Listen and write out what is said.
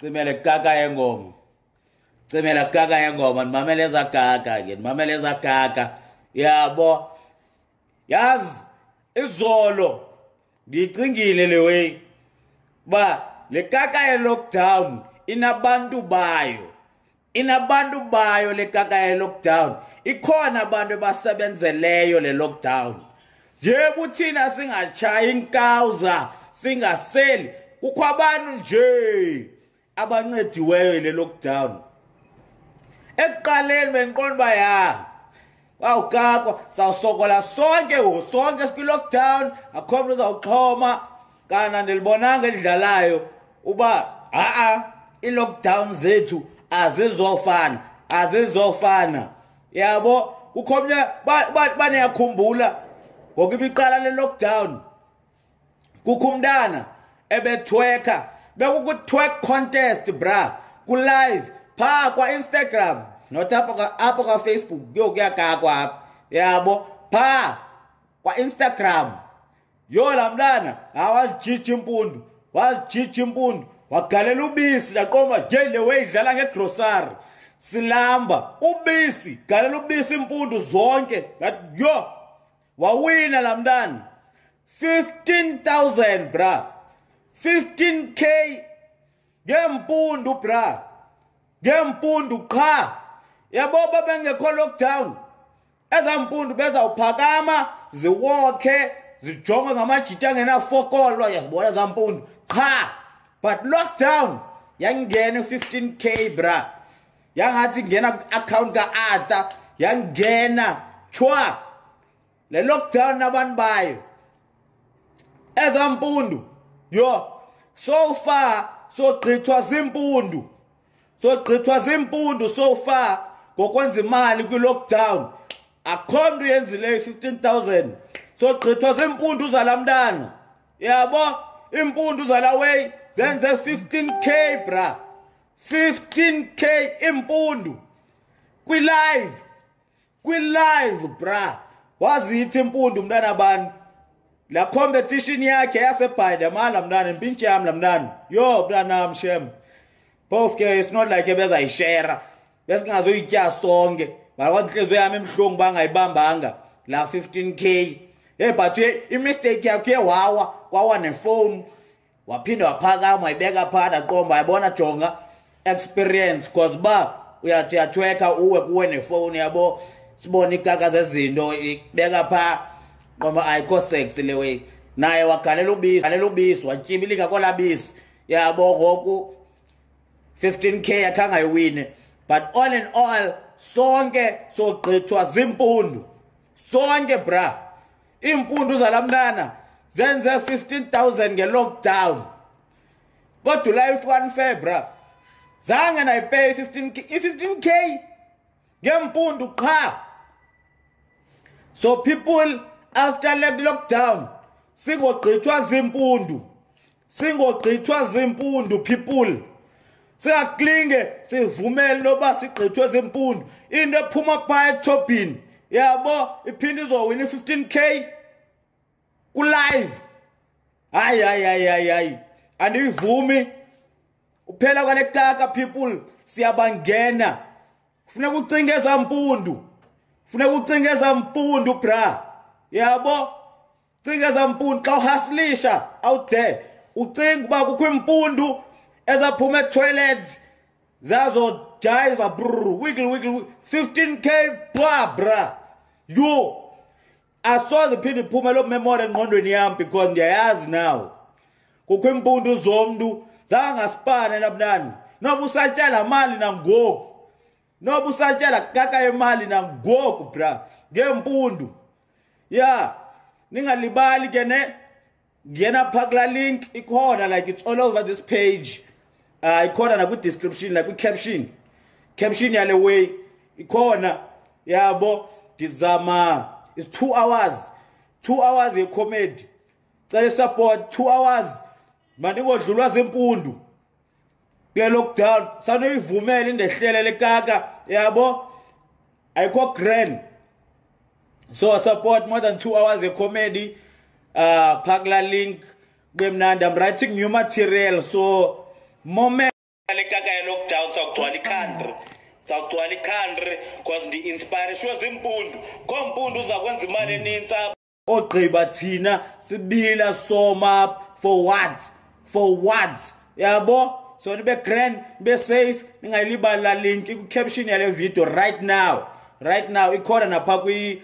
cimele gaga yengoma cimela gaga yengoma nimamele ezagaga ke nimamele ezagaga yabo yazi izolo ngicingile le way ba le gaga ye lockdown inabantu bayo le gaga ye lockdown ikhona abantu basebenzeleyo le lockdown yebo uthina singachaya inkawuza singaseli kukho abantu nje abancediweyo le lockdown ekuqaleni beniqonda ba ya wawugagwa sawusokola sonke sikwi lockdown akho umuntu uzawuxhoma kana ndilibonanga elidlalayo uba i lockdown zethu azizofana yabo kukho omnye baniyakhumbula ngoku ibiqala le lockdown kukho umntana ebethweka bekukutwerk contest bra ku live pha kwa Instagram not apha kwa Facebook kuyagagwa apha yabo pha kwa Instagram la mntana wazijija impundu wagalela ubisi laqoma nje le way idlala ngegrocery silamba ubisi galela ubisi impundu zonke yo wawina la mntana 15,000 bra 15k ngempundu bra ngempundu qha yabo babengekho lockdown ezampundu bezawuphakama ziwokhe zijonge ngamajita angenafokolwa yazibona zampundu qha but lockdown yangena 15k bra yangathi ngena account ka-Ata yangena chwa le lockdown nabantu bayo ezampundu yo so far sogqithwa zimpundu so far ngokwenza imali kwi-lockdown akho mntu yenzileyo 15,000 sogqithwa zimpundu zalamntana yabo impundu zalaway zenze 15k bra 15k impundu kwi-live bra wazithi impundu mntana abantu la competition yakhe yasebhayida mala mntana impintshi yami la mntana yo mntanam shem both ke it's not like bezayishare besingazoyitya sonke bakwanhliziyo yami emhlungu bangayibambanga la 15k but i-mistake yakhe yewawa kwawa nefone waphinda waphakama wayibeka phana qomba yabona jonga experience cause ba uyathweka kuwe nefone yabo sibona igaga zezinto ibeka pha ngoba ayikho sex le way naye wagalela ubisi watyibilika kolabisi yabo ngoku 15k yakanga yiwine but all in all sonke sogqithwa zimpundu sonke bra impundu zalamntana zenze 15,000 nge-lockdown kodwa life unfair bra zange nayipay 15k ngempundu qha so people after lockdown singogqithwa zimpundu people singaklinge sivumele noba sigqithwe zimpundu into ephuma pha etopini yabo iphinde izowina 15k ku-live hayi andiyivumi uphela kwale kaka people siyabangena kufuneka ucinge ezampundu bra yabo cinga ezampundu xa uhasilisha out there ucinga uba kukho impundu ezaphuma etoilets zazojiva wiggle 15k bra yo asoze phinde iphume lo memory engqondweni yami because ndiyayazi now kukho impundu zomntu zangasipane labnani noba usatyala mali nangoku noba usatyala kaka yemali nangoku bra ngempundu ya ningalibali ke ne ngena pha kula link ikhona like it's all over this page ikhona na ku description like ku caption yale way ikhona yabo dizama is 2 hours ye comedy cela support 2 hours mandingodlulwa zempundu kule lockdown sanoyivumela indehlele lekaka yabo ayikho grand so support more than 2 hours ye comedy phakla link kube mnandi I'm writing new material so moment lekaka lockdown sawugcwala country sawugcwala country because ndi inspire sho zimpundu kompundu uzakwenza imali eninzi ogqiba thina sibila soma for what yabo so nibe grand be safe ningayilibala la link ku caption yale video right now ikhona napha kwi